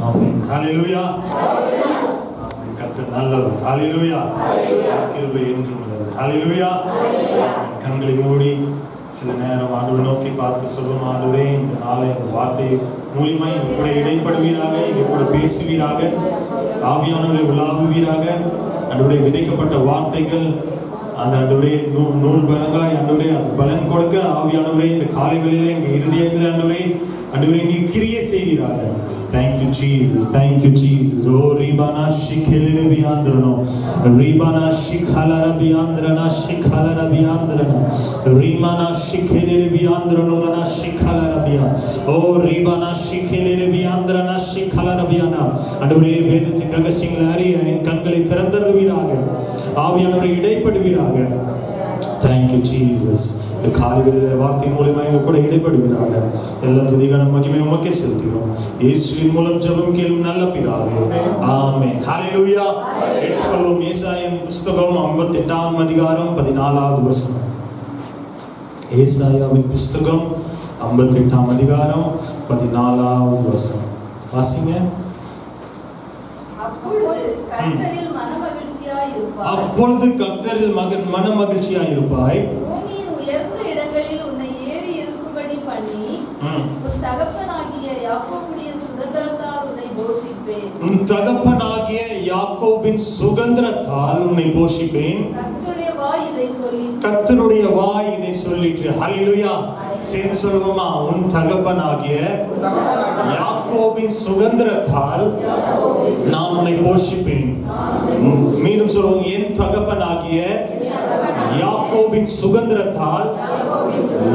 ஆமென். ஹalleluya. கர்த்தர் நல்லவர். ஹalleluya. கிருபை என்றும் உள்ளது. ஹalleluya. கண்களை மூடி சில நேரம் ஆண்டவரை நோக்கி பார்த்து சொல்லும், ஆண்டவரே இந்த நாளை இந்த வார்த்தை மூலியமாய் எங்க கூட இடைப்படுவீராக, எங்க கூட பேசுவீராக, ஆவியானவரை உலாவுவீராக. ஆண்டவரே விதைக்கப்பட்ட வார்த்தைகள் அந்த ஆண்டவரே நூல் பலங்காய் ஆண்டவரே அது பலன் கொடுக்க ஆவியானவரே இந்த காலை வேளையில எங்க இருதயத்தில் ஆண்டவரே நீ கிரியை செய்வீராக. Thank you Jesus, thank you Jesus. Oh ribana shikhelele biandrano, ribana shikhalara biandrana, shikhalara biandrana, rimana shikhelele biandrano mana shikhalara bia. Oh ribana shikhelele biandrana, shikhalara biana. ஆண்டவரே வேதத்தின் ரகசியங்களை அறிய என் கண்களை திறந்தருள்வீராக, ஆவியானவரை இடைப்படுவீராக. Thank you Jesus. இந்த காலையில் வார்த்தையின் மூலமா எங்க கூட இடைப்படுவீராக. எல்லா துதிகளும் மகிமை உமக்கே செலுத்துகிறோம். இயேசுவின் மூலம் ஜெபம் கேளும் நல்ல பிதாவே. ஆமென். ஹalleluya. எடுத்துக்கொள்வோம் ஏசாயாவின் புத்தகம் 58ஆம் அதிகாரம் 14வது வசனம். ஏசாயாவின் புத்தகம் 58ஆம் அதிகாரம் 14வது வசனம். வாசிங்க. அப்பொழுது கர்த்தரில் மன மகிழ்ச்சியாய் இருப்பாய். பூமியின் உயர்ந்த இடங்களில் உன்னை ஏறி இருக்கும்படி பண்ணி உன் தகப்பனாகிய யாக்கோபுடைய சுதந்திரத்தால் உன்னை போஷிப்பேன். உன் தகப்பனாகிய யாக்கோபின் சுதந்திரத்தால் உன்னை போஷிப்பேன். கர்த்தருடைய வாய் இதை சொல்லிற்று. ஹalleluya. சேர்ந்து சொல்லுவோமா? உன் தகப்பனாகிய யாக்கோபின் சுதந்திரத்தால் நான் உன்னை போஷிப்பேன். மீண்டும் சொல்லுவோம், என் தகப்பனாகிய யாக்கோபின் சுதந்திரத்தால்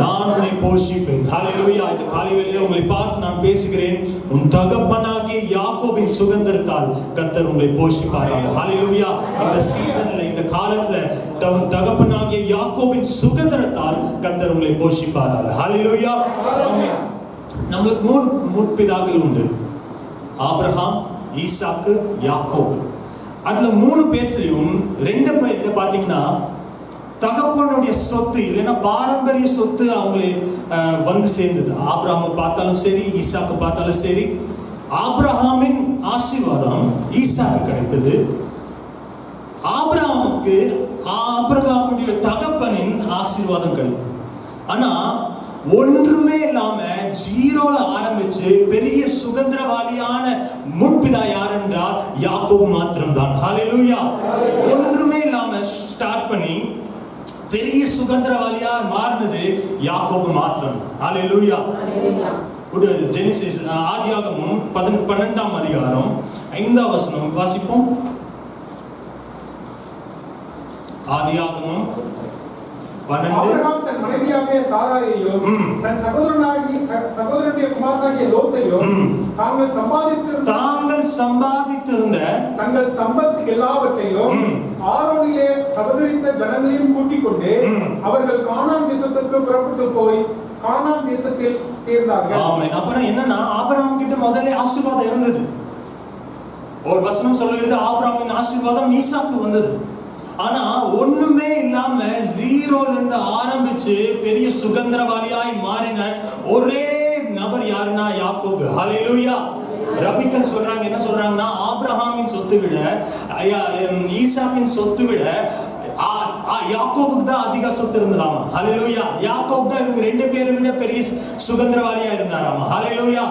நான் உன்னை போஷிப்பேன். ஹalleluya. இந்த காலையிலே உங்களை பார்த்து நான் பேசுகிறேன். உன் தகப்பனாகிய யாக்கோபின் சுதந்திரத்தால் கர்த்தர் உங்களை போஷிப்பாராக. ஹalleluya. இந்த சீசன்ல இந்த காலத்துல தகப்பனாகிய யாக்கோபின் சுதந்திரத்தால் கர்த்தர் உங்களை போஷிப்பாராக. ஹalleluya. ஆமென். நமக்கு மூணு பிதாக்கள் உண்டு. ஆபிரகாம், ஈசாக்கு, யாக்கோபு. அதுல 3 பேர்லயும் 2 பேர் பாத்தீங்கன்னா தகப்பனுடைய சொத்து இல்லைன்னா பாரம்பரிய சொத்து அவங்களே வந்து சேர்ந்தது. ஆபிரகாமை பார்த்தாலும் சரி, ஈசாக்கு பார்த்தாலும் சரி, ஆபிரகாமின் ஆசீர்வாதம் ஈசாக்கு கிடைத்தது. ஆபிரகாமுடைய தகப்பனின் ஆசீர்வாதம் கிடைத்தது. ஆனா ஒன்றுமே இல்லாம ஜீரோல ஆரம்பிச்சு பெரிய சுதந்திரவாளியான முற்பிதா யார் என்றால் யாக்கோபு மாத்திரம்தான். ஹalleluya. ஒன்றுமே இல்லாம ஸ்டார்ட் பண்ணி பெரிய சுதந்திரவாளியா மாறினது யாக்கோபு மாத்திரம். ஹalleluya. ஜெனிசிஸ் ஆதியாகமம் 12ஆம் அதிகாரம் 5ஆம் வசனம் வாசிப்போம். ஆதியாகமம் 12. ஆபிரகாம் தன் மனைவியாகிய சாராயையும் தன் சகோதரனுடைய குமாரனாகிய லோத்தையும் தாங்கள் சம்பாதித்திருந்த தங்கள் சம்பத்து எல்லாவற்றையும் ஆரோனிலே சபதரித்த ஜனங்களையும் கூட்டிக் கொண்டு அவர்கள் கானான் தேசத்திற்கு புறப்பட்டு போய் கானான் தேசத்தில் சேர்ந்தார்கள். ஆமென். அப்புறம் என்னன்னா ஆபிரகாம் கிட்ட முதல்ல ஆசீர்வாதம் இருந்தது. ஒரு வசனம் சொல்லுகிறது, ஆபிரகாமின் ஆசீர்வாதம் ஈசாக்கு வந்தது. ஆனா ஒண்ணுமே இல்லாம ஜீரோல இருந்து ஆரம்பிச்சு பெரிய சுதந்திரவாளியாய் மாறின ஒரே நபர் யாருன்னா யாக்கோபு. ஹalleluya. ரபிக்கன் சொல்றாங்க, என்ன சொல்றாங்கன்னா, ஆபிரகாமின் சொத்து விட ஈசாக்கின் சொத்து விட யாக்கோபுக்கு தான் அதிக சொத்து இருந்ததாமா. ஹalleluya. யாக்கோபு தான் இவங்க 2 பேரை விட பெரிய சுதந்திரவாளியா இருந்தாராமா. ஹalleluya.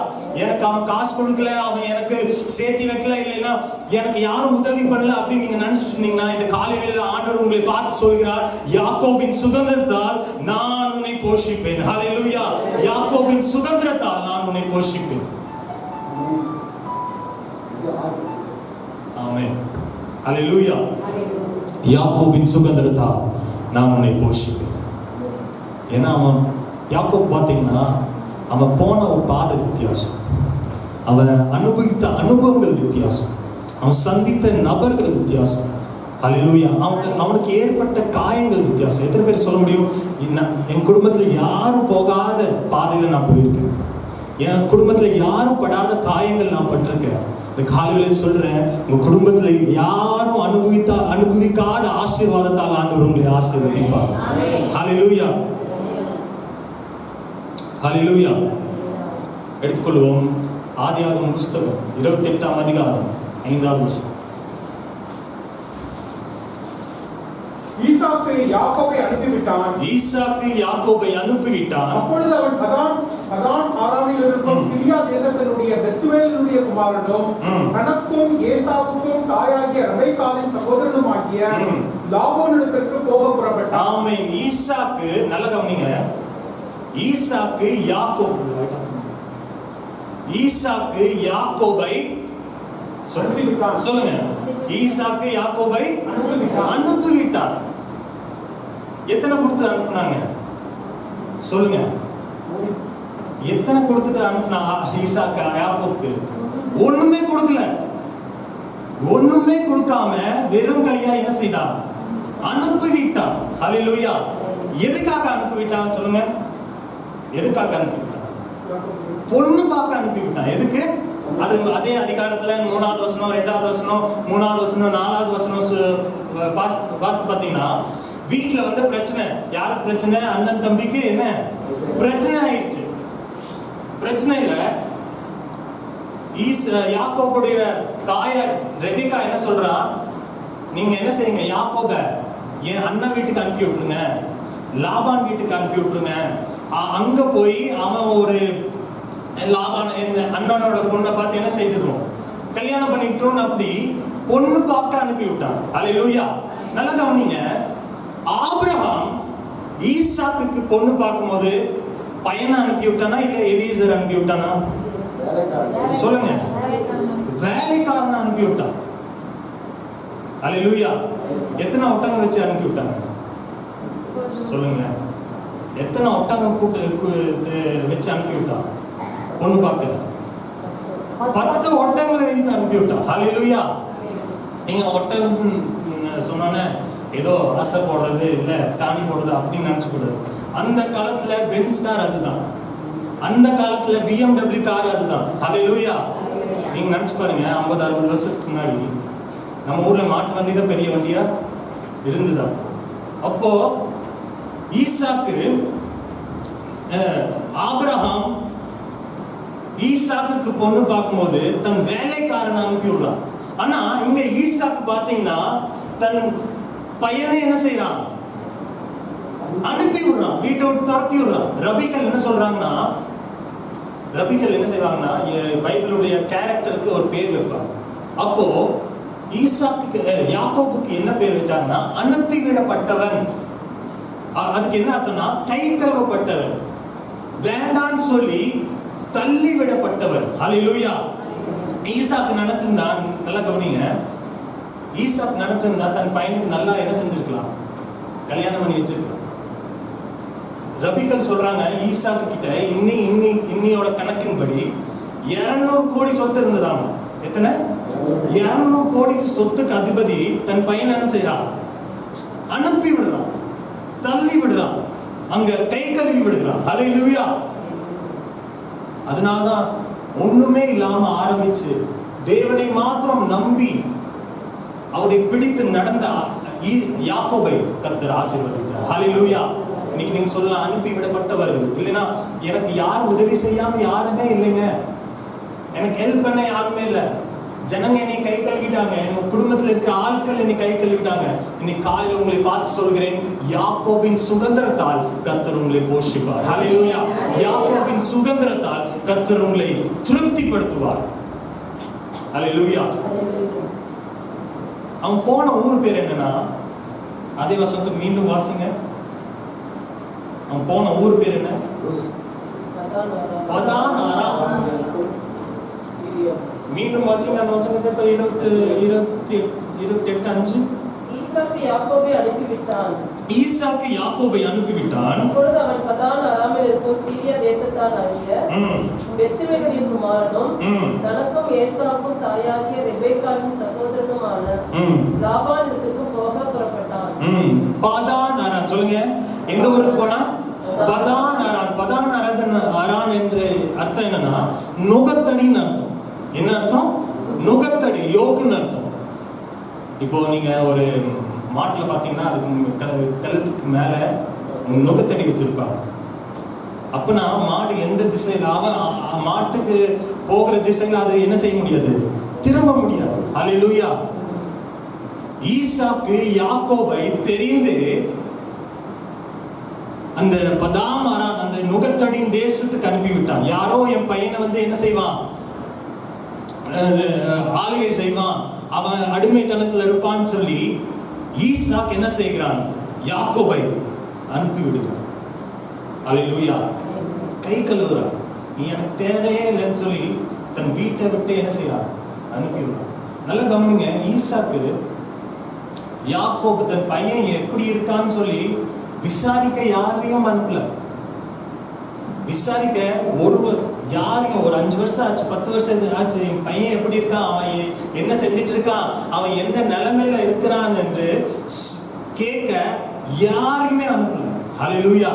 எனக்கு அவன் காசு கொடுக்கல, அவன் எனக்கு சேர்த்தி வைக்கல, இல்லைன்னா எனக்கு யாரும் உதவி பண்ணல அப்படின்னு நீங்க நினைச்சிட்டீங்கன்னா இந்த காலையில ஆண்டவர் உங்களை பார்த்து சொல்கிறார், யாக்கோபின் சுதந்திரத்தால் நான் உன்னை போஷிப்பேன். ஹalleluya. யாக்கோபின் சுதந்திரத்தால் நான் உன்னை போஷிப்பேன். ஆமென். ஹalleluya. யாக்கோபின் சுதந்திரத்தால் நான் உன்னை போஷிப்பேன். ஏன்னா அவன் யாக்கோப் பார்த்தீங்கன்னா அவன் போன ஒரு பாதை வித்தியாசம், அவன் அனுபவித்த அனுபவங்கள் வித்தியாசம், அவன் சந்தித்த நபர்கள் வித்தியாசம். ஹalleluya. அவனுக்கு ஏற்பட்ட காயங்கள் வித்தியாசம். எத்தனை பேர் சொல்ல முடியும், என் குடும்பத்துல யாரும் போகாத பாதையில நான் போயிருக்கேன், என் குடும்பத்துல யாரும் படாத காயங்கள் நான் பட்டிருக்கேன். இந்த காலையில சொல்றேன், உங்க குடும்பத்துல யாரும் அனுபவிக்காத ஆசீர்வாதத்தால் ஆண்டவர் உங்களை ஆசீர்வதிப்பார். ஹalleluya. ஹalleluya. எடுத்துக்கொள்வோம் ஆதியாகமம் புஸ்தகம் 28ஆம் அதிகாரம் 5ஆம் வசனம். ஈசாக்கு யாக்கோபை அனுப்பிவிட்டான். ஈசாக்கு யாக்கோபை அனுப்பிவிட்டான். அப்பொழுது அவன் பதான் ஆராமில் இருக்கும் சிரியா தேசத்தினுடைய பெத்துவேலினுடைய குமாரனும் தனக்கும் ஏசாவுக்கும் தாயாகிய ரெபெக்காளின் சகோதரனுமாகிய லாபானிடத்திற்கு போக புறப்பட்டான். ஆமென். ஈசாக்கு, நல்ல கவனிங்க, ஈசாக்கு யாக்கோபை சொல்லுங்க. ஈசாக்கு யாக்கோபை அனுப்பிவிட்டார். எத்தனை கொடுத்து அனுப்புனாங்க சொல்லுங்க? எத்தனை கொடுத்துட்டு அனுப்புனா ஈசாக்கு யாக்கோபுக்கு? ஒண்ணுமே கொடுக்கல. ஒண்ணுமே கொடுக்காம வெறும் கையா என்ன செய்தான்? அனுப்பிவிட்டான். ஹல்லேலூயா. எதுக்காக அனுப்பிவிட்டான் சொல்லுங்க? எதுக்காக அனுப்பிவிட்டான்? பொண்ணு பார்க்க அனுப்பிவிட்டான். எதுக்கு? அது அதே அதிகாரத்துல 3வது வசனம், 2வது வசனம், 3வது வசனம், 4வது வசனம் வாஸ்து பாத்தீங்கன்னா, வீட்டுல வந்து பிரச்சனை. யாருக்கு பிரச்சனை? அண்ணன் தம்பிக்கு என்ன பிரச்சனை ஆயிடுச்சு. பிரச்சனையில யாக்கோபுடைய தாயார் ரெபெக்கா என்ன சொல்றா? நீங்க என்ன செய்யுங்க, யாக்கோப என் அண்ணன் வீட்டுக்கு அனுப்பி விட்டுருங்க, லாபான் வீட்டுக்கு அனுப்பி விட்டுருங்க. அங்க போய் அவன் ஒரு லாபான் அண்ணனோட பொண்ணை பார்த்து என்ன செய்ததும் கல்யாணம் பண்ணிக்கிட்டோம். அப்படி பொண்ணு பார்க்க அனுப்பி விட்டான். ஹல்லேலூயா. நல்லா கவனிங்க, ஆபிரகாம் ஈசாக்குக்கு பொண்ணு பார்க்கும்போது பையனை அனுப்பி விட்டானா இல்ல எலியேசர் அனுப்பி விட்டானா சொல்லுங்க? வேலைக்காரனை அனுப்பி விட்டான். ஹல்லேலூயா. எத்தனை ஒட்டகம் வச்சு அனுப்பி விட்டாங்க சொல்லுங்க? எத்தனை ஒட்டகம் கூட்டு வச்சு அனுப்பி விட்டான் பொண்ணு பார்க்க? 10 ஒட்டகங்களை வைத்து அனுப்பி விட்டான். ஹல்லேலூயா. நீங்க ஒட்டகம் சொன்னானே ஏதோ ஆசை போடுறது இல்ல சாணி போடுறது அப்படின்னு நினைச்சு கூடாது. அந்த காலத்துல பென்ஸ் கார் அதுதான், அந்த காலத்துல BMW கார் அதுதான். ஹல்லேலூயா. நீங்க நினைச்சு பாருங்க, 50-60 வருஷத்துக்கு முன்னாடி நம்ம ஊர்ல மாட்டு வண்டி தான் பெரிய வண்டியா இருந்துதான். அப்போ ஈசாக்கு ஆபிரகாம் ஈசாக்குக்கு பொண்ணு பார்க்கும்போது தன் வேலைக்காரனை அனுப்பி விடுறான். ஆனா இங்க ஈசாக்கு பாத்தீங்கன்னா தன் பையனை என்ன செய்யறான்? அனுப்பி விடுறான், வீட்டை விட்டு துரத்தி விடுறான். ரெபெக்கா என்ன சொல்றாங்கன்னா, ரெபெக்கா என்ன செய்வாங்கன்னா பைபிளுடைய கேரக்டருக்கு ஒரு பேர் வைப்பாங்க. அப்போ ஈசாக்கு யாக்கோபுக்கு என்ன பேர் வச்சாங்கன்னா அனுப்பி விடப்பட்டவன். அதுக்கு என்ன அர்த்தம்னா கை கழுவப்பட்டவன், வேண்டான்னு சொல்லி தள்ளி விடப்பட்டவன். ஹல்லேலூயா. ஈசாக்கு நினைச்சிருந்தா, நல்லா கவனிங்க, ஈசாக்கு நினைச்சிருந்தா தன் பையனுக்கு நல்லா என்ன செஞ்சிருக்கலாம்? கல்யாணம் பண்ணி வச்சிருக்கலாம். ரெபெக்கா சொல்றாங்க ஈசாக்கு கிட்ட இன்னியோட கணக்கின்படி 200 கோடி சொத்து இருந்ததாம். எத்தனை? 200 கோடிக்கு சொத்துக்கு அதிபதி தன் பையனை என்ன செய்யறான்? அனுப்பி விடுறான், தள்ளி விடுறான், அங்க கை கழுவி விடுறான். ஹல்லேலூயா. அதனாலதான் ஒண்ணுமே இல்லாம ஆரம்பிச்சு தேவனை மாத்திரம் நம்பி அவரை பிடித்து நடந்த யாக்கோபை கர்த்தர் ஆசீர்வதித்தார். ஹல்லேலூயா. இன்னைக்கு நீங்க சொல்லலாம் அனுப்பி விடப்பட்டவர்கள் இல்லைன்னா எனக்கு யார் உதவி செய்யாம யாருமே இல்லைங்க, எனக்கு ஹெல்ப் பண்ண யாருமே இல்லை, ஜனங்க என்னை கை கழுவிட்டாங்க, எங்க குடும்பத்துல இருக்கிற ஆட்கள் என்னை கை கழுவிட்டாங்க. இன்னைக்கு காலையில் உங்களை பார்த்து சொல்கிறேன், யாக்கோபின் சுதந்திரத்தால் கர்த்தர் உங்களை போஷிப்பார். ஹல்லேலூயா. யாக்கோபின் சுதந்திரத்தால் கர்த்தர் உங்களை திருப்திப்படுத்துவார். ஹல்லேலூயா. அவன் போன ஊர் பேர் என்னன்னா, அதே வசனத்தை மீண்டும் வாசிங்க. அவன் போன ஊர் பேர் என்ன? பதான் ஆராம். மீண்டும் வாசிங்க அந்த வசனத்தை. 28:5. ஈசாக்கு யாக்கோபை அனுப்பிவிட்டான். ஈசாக்கு யாக்கோபை அனுப்பிவிட்டான். அப்பொழுது அவன் பதான் ஆராமில் இருக்கும் சீரியா தேசத்தானாகிய பெத்துவேலின் குமாரனும் தனக்கும் ஏசாவுக்கும் தாயாகிய ரெபெக்காளின் சகோதரனுமான லாபானுக்கு போக புறப்பட்டான். பதான் ஆரான் சொல்லுங்க, எந்த ஊருக்கு போனா? பதான் ஆரான். பதான் ஆரான் என்று அர்த்தம் என்னன்னா நுகத்தடின்னு அர்த்தம். என்ன அர்த்தம்? நுகத்தடி, யோகுன்னு அர்த்தம். இப்போ நீங்க ஒரு மாட்டுல பாத்தீங்கன்னா அதுக்கு கழுத்துக்கு மேல நுகத்தடி வச்சிருப்பாங்க. அப்பனா மாடு எந்த திசையில மாட்டுக்கு போகிற திசையில அது என்ன செய்ய முடியாது, திரும்ப முடியாது. ஹல்லேலூயா. ஈசாக்கு யாக்கோபை தெரிந்து அந்த பதாமரான் அந்த நுகத்தடியின் தேசத்துக்கு அனுப்பிவிட்டான். யாரோ என் பையனை வந்து என்ன செய்வான், ஆளுகை செய்வான், அவன் அடிமைத்தனத்தில் இருப்பான்னு சொல்லி ஈசாக் என்ன செய்கிறான், யாக்கோபை அனுப்பி விடுகிறான். ஹல்லேலூயா. கை கழுவுறான், நீ எனக்கு தேவையே இல்லைன்னு சொல்லி தன் வீட்டை விட்டு என்ன செய்யறான், அனுப்பி விடுறான். நல்ல கவனிங்க, ஈசாக்கு யாக்கோபு தன் பையன் எப்படி இருக்கான்னு சொல்லி விசாரிக்க யாரையும் அனுப்பல. விசாரிக்க யாரையும் ஒரு 5 வருஷம் ஆச்சு, 10 வருஷம் ஆச்சு, என் பையன் எப்படி இருக்கான், அவன் என்ன செஞ்சிட்டு இருக்கான், அவன் எந்த நிலைமையில இருக்கிறான் என்று கேட்க யாரையுமே அனுப்பல. ஹல்லேலூயா.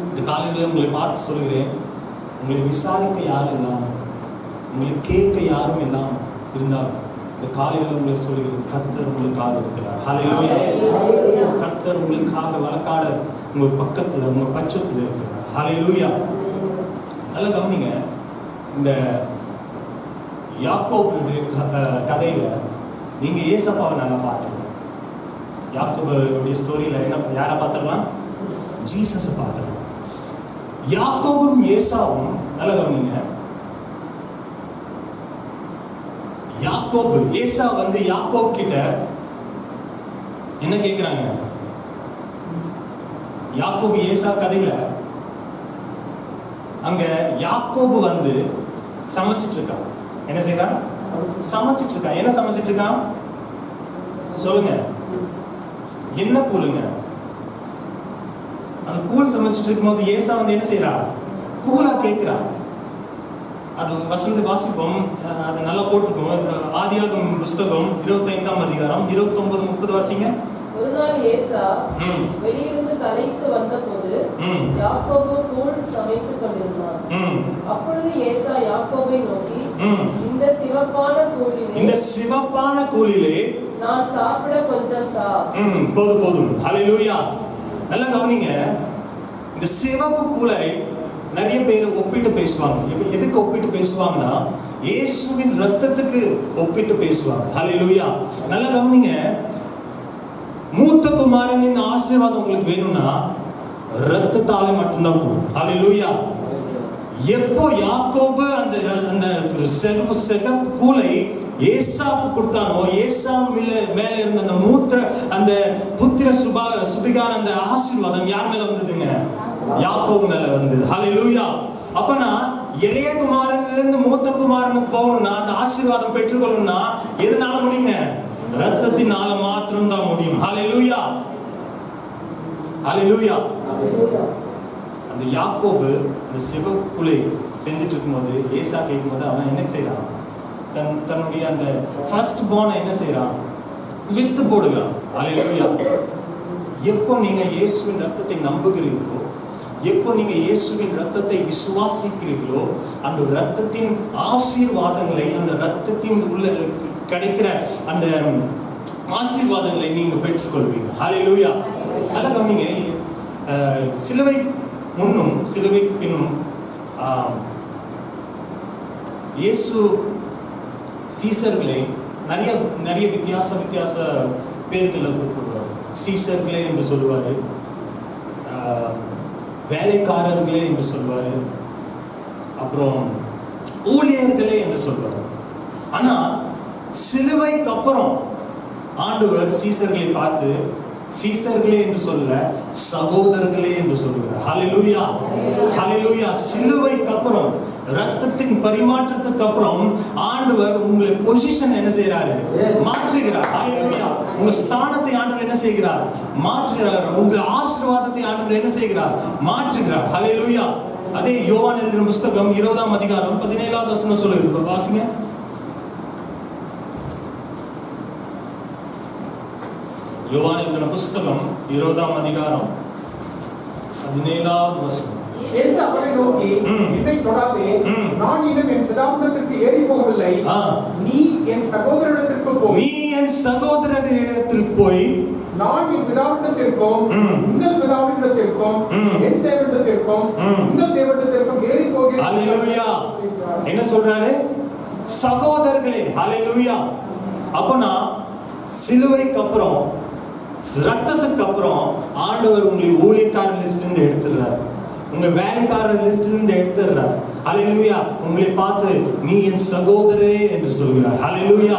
இந்த காலையில உங்களை பார்த்து சொல்கிறேன், உங்களை விசாரிக்க யாரும் இல்லாம, உங்களை கேட்க யாரும் இல்லாம இருந்தாலும் இந்த காலையில உங்களை சொல்கிறேன், கர்த்தர் உங்களுக்காக இருக்கிறார். ஹல்லேலூயா. கர்த்தர் உங்களுக்காக வழக்காட உங்க பக்கத்துல உங்க பட்சத்துல இருக்கிறார். ஹல்லேலூயா. நல்ல கவனிங்க, இந்த யாக்கோபுடைய கதையில நீங்க ஏசப்பாவை நல்லா பார்த்துக்கலாம். யாக்கோபுடைய ஸ்டோரியில என்ன யாரை பார்த்துக்கலாம், ஜீசஸ் பார்த்துக்கலாம். யாக்கோபும் ஏசாவும் நல்ல கவனிங்க, யாக்கோபு ஏசா வந்து யாக்கோப் கிட்ட என்ன கேட்கிறாங்க, யாக்கோபு ஏசா கதையில அங்க யாக்கோபு வந்து சமைச்சிட்டு இருக்கான். என்ன செய்யறான், சமைச்சிட்டு இருக்கான். என்ன சமைச்சிட்டு இருக்கான் சொல்லுங்க, என்ன கூழுங்க, அந்த கூழ் சமைச்சிட்டு இருக்கும்போது ஏசா வந்து என்ன செய்யறா, கூலா கேட்கிறா. அது வசந்த வாசிப்போம், அது நல்லா போட்டுருக்கோம். ஆதியாகமம் புஸ்தகம் 25ஆம் அதிகாரம் 29-30 வாசிங்க. ஒரு நாள் ஏசா வெளியிலிருந்து கலைத்து வந்தபோது யாக்கோபு கூழ் சமைத்துக் கொண்டிருந்தான். அப்பொழுது ஏசா யாக்கோபை நோக்கி, இந்த சிவப்பான கூழிலே நான் சாப்பிட கொஞ்சம் தா. போதும். ஹல்லேலூயா. நல்லா கவனிங்க, இந்த சிவப்பு கூழை நிறைய பேர் ஒப்பிட்டு பேசுவாங்க. எதுக்கு ஒப்பிட்டு பேசுவாங்கன்னா, இயேசுவின் ரத்தத்துக்கு ஒப்பிட்டு பேசுவாங்க. ஹல்லேலூயா. நல்லா கவனிங்க, மூத்த குமாரனின் ஆசீர்வாதம் உங்களுக்கு வேணும்னா ரத்தத்தாலே மட்டும்தான் போகும். ஹல்லேலூயா. எப்போ யாக்கோபு அந்த சிவப்பு கூழை ஏசாவுக்கு கொடுத்தானோ, ஏசா மேல இருந்த அந்த மூத்த அந்த புத்திர சுபிகார அந்த ஆசீர்வாதம் யார் மேல வந்ததுங்க, யாக்கோபு மேல வந்தது. ஹல்லேலூயா. அப்பனா இளைய குமாரனிலிருந்து மூத்த குமாரனுக்கு போகணும்னா, அந்த ஆசீர்வாதம் பெற்றுக்கொள்ளணும்னா எதனால முடியுங்க, ரத்தத்தினால மாத்திரம் தான் முடியும். ஹல்லேலூயா. ஹல்லேலூயா. அந்த யாக்கோபு அந்த சிவக்குலை செஞ்சுட்டு இருக்கும்போது ஏசா கேட்கும்போது அவன் என்ன செய்யறான், தன்னுடைய அந்த ஃபர்ஸ்ட் பார்ன் என்ன செய்யறான், வித்து போடுகிறான். ஹல்லேலூயா. எப்போ நீங்க இயேசுவின் ரத்தத்தை நம்புகிறீர்களோ, எப்போ நீங்க இயேசுவின் ரத்தத்தை விசுவாசிக்கிறீர்களோ, அந்த ரத்தத்தின் ஆசீர்வாதங்களை, அந்த ரத்தத்தின் உள்ள கிடைக்கிற அந்த ஆசீர்வாதங்களை நீங்க பெற்றுக்கொள்வீங்க. ஹல்லேலூயா. நல்ல கவனிங்க, சிலுவை முன்னும் சிலுவைக்கு பின்னும் இயேசு சீசர்களை நிறைய வித்தியாச பேர்களை கூப்பிடுவார். சீசர்களே என்று சொல்லுவாரு, வேலைக்காரர்களே என்று சொல்வாரு, அப்புறம் ஊழியர்களே என்று சொல்வார். ஆனா சிலுவைக்கு அப்புறம் ஆண்டவர் சீசர்களை பார்த்து சீசர்களே என்று சொல்ல, சகோதரர்களே என்று சொல்கிறார். ஹல்லேலூயா. ஹல்லேலூயா. சிலுவைக்கு அப்புறம், ரத்தத்தின் பரிமாற்றத்துக்கு அப்புறம் ஆண்டவர் உங்களை பொசிஷன் என்ன செய்யறாரு, மாற்றுகிறார். ஹல்லேலூயா. உங்க ஸ்தானத்தை ஆண்டவர் என்ன செய்கிறார், மாற்றுகிறார். உங்க ஆசீர்வாதத்தை ஆண்டவர் என்ன செய்கிறார், மாற்றுகிறார். ஹல்லேலூயா. அதே யோவான் எழுதின புஸ்தகம் 20ஆம் அதிகாரம் 17வது வசனம் சொல்லுது, வாசிங்க. யோவான் எழுதின புஸ்தகம் 20ஆம் அதிகாரம் 17வது வசனம். இயேசு அவரை நோக்கி, என்னை தொடாதே, நான் இன்னும் என் பிதாவிடத்திற்கு ஏறி போகவில்லை. நீ என் சகோதரனிடத்திற்கு போ. நீ என் சகோதரனிடத்தில் போய் நான் என் பிதாவிடத்திற்கும் உங்கள் பிதாவிடத்திற்கும் என் தேவனிடத்திற்கும் உங்கள் தேவனிடத்திற்கும் ஏறி போகிறேன். ஹல்லேலூயா. என்ன சொல்றாரு? சகோதரர்களே. ஹல்லேலூயா. அப்பனா சிலுவைக்கு அப்புறம், ரத்தத்துக்கு அப்புறம் ஆண்டவர் உங்களை ஊழியக்காரர் லிஸ்ட்ல இருந்து எடுத்துறாரு, உங்க வேலைக்காரர் லிஸ்ட்ல இருந்து எடுத்துறாரு. ஹல்லேலூயா. உங்களை பார்த்து நீ என் சகோதரே என்று சொல்கிறார். ஹல்லேலூயா.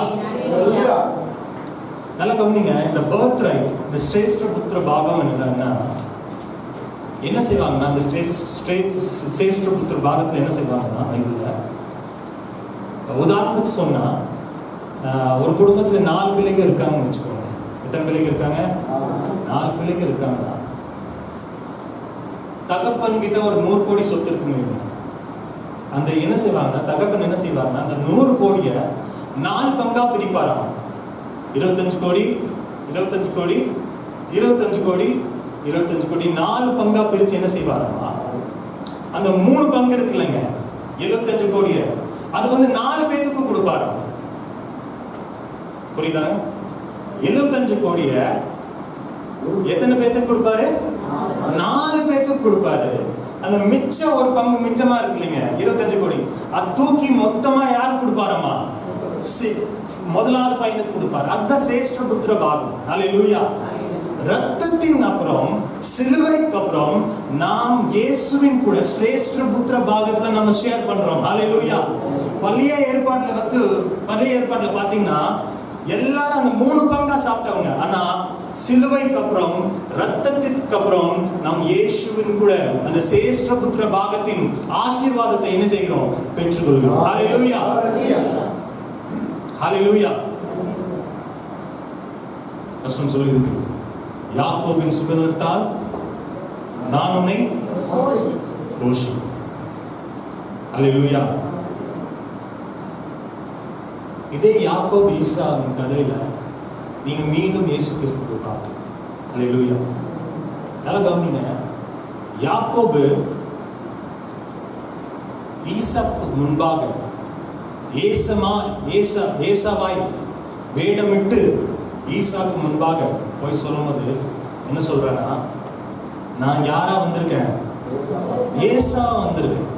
நல்லா கவனிங்க. இந்த பர்த் ரைட், இந்த ஸ்ரேஷ்ட புத்திர பாகம் என்னன்னா என்ன செய்வாங்கன்னா, இந்த ஸ்ரேஷ்ட புத்திர பாகத்துல என்ன செய்வாங்கன்னா, பைபிள்ல உதாரணத்துக்கு சொன்னா, ஒரு குடும்பத்துல 4 பிள்ளைங்க இருக்காங்கன்னு வச்சுக்கோங்க. எத்தனை பிள்ளைங்க இருக்காங்க? 4 பிள்ளைங்க இருக்காங்க. தகப்பன் கிட்ட ஒரு 100 கோடி சொத்து இருக்குங்க. அந்த என்ன செய்வாங்கன்னா, தகப்பன் என்ன செய்வாங்கன்னா, அந்த 100 கோடிய 4 பங்கா பிரிப்பாராம். 25 கோடி 25 கோடி 25 கோடி 25 கோடி 4 பங்கா பிரிச்சு என்ன செய்வாராமா, அந்த 3 பங்கு இருக்குல்லங்க, 75 கோடிய அது வந்து 4 பேத்துக்கு கொடுப்பாரு. புரியுதா? 75 கோடிய எத்தனை பேத்துக்கு கொடுப்பாரு? 4 பேத்துக்கு கொடுப்பாரு. அந்த மிச்சம் ஒரு பங்கு மிச்சமா இருக்கு இல்லைங்க, 25 கோடி, அது தூக்கி மொத்தமா யாருக்கு கொடுப்பாரமா? முதலாவது பையனுக்கு கொடுப்பாரு. அதுதான் சிரேஷ்ட புத்திர பாகம். ஹல்லேலூயா. ரத்தத்தின் அப்புறம், சிலுவைக்கு அப்புறம் நாம் இயேசுவின் கூட சிரேஷ்ட புத்திர பாகத்துல நம்ம ஷேர் பண்றோம். ஹல்லேலூயா. பழைய ஏற்பாட்டுல பாத்தீங்கன்னா எல்லாரும் அந்த 3 பங்கா சாப்பிட்டவங்க. ஆனா சிலுவைக்கு அப்புறம், ரத்தத்திற்கு அப்புறம் நாம் இயேசுவின் கூட அந்த சிரேஷ்ட புத்திர பாகத்தின் ஆசீர்வாதத்தை என்ன செய்கிறோம்? பெற்றுக்கொள்கிறோம். ஹல்லேலூயா. ஹல்லேலூயா. வசனம் சொல்கிறது, யாக்கோபின் சுகந்தத்தால் நான் உன்னை போஷி. ஹல்லேலூயா. இதே யாக்கோபு ஈசா கதையில நீங்க மீண்டும் இயேசு கிறிஸ்துவை பார்க்கலாம். ஹல்லேலூயா. நல்லா கவனிங்க. யாக்கோபு ஈசாக்கு முன்பாக ஏசாவாய் வேடமிட்டு ஈசாக்கு முன்பாக போய் சொல்லும்போது என்ன சொல்றானா, நான் யாரா வந்திருக்கேன்? ஏசா வந்திருக்கேன்.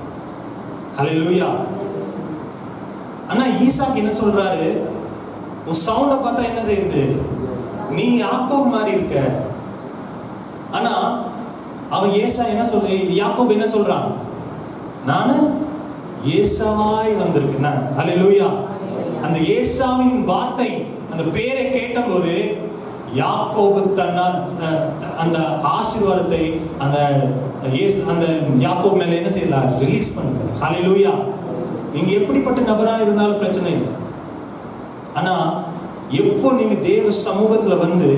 ஹல்லேலூயா. ஆனா ஈசாக்கு என்ன சொல்றாரு? உன் சவுண்ட பார்த்தா என்ன தெரியுது? நீ யாக்கோபு மாதிரி இருக்க. ஆனா அவன் ஏசா என்ன சொல்ற, யாக்கோபு என்ன சொல்றான்? நானு ஏசாவாய் வந்திருக்கேன். ஹல்லேலூயா. அந்த ஏசாவின் வார்த்தை, அந்த பேரை கேட்டபோது யாக்கோபு அந்த ஆசீர்வாதத்தை அந்த யாக்கோபு மேல என்ன செய்யலாம்? ரிலீஸ் பண்ணுங்க. ஹல்லேலூயா. நீங்க எப்படிப்பட்ட நபரா இருந்தாலும் பிரச்சனை இல்லை. ஆனா எப்போ நீங்க தேவ சமூகத்துல வந்து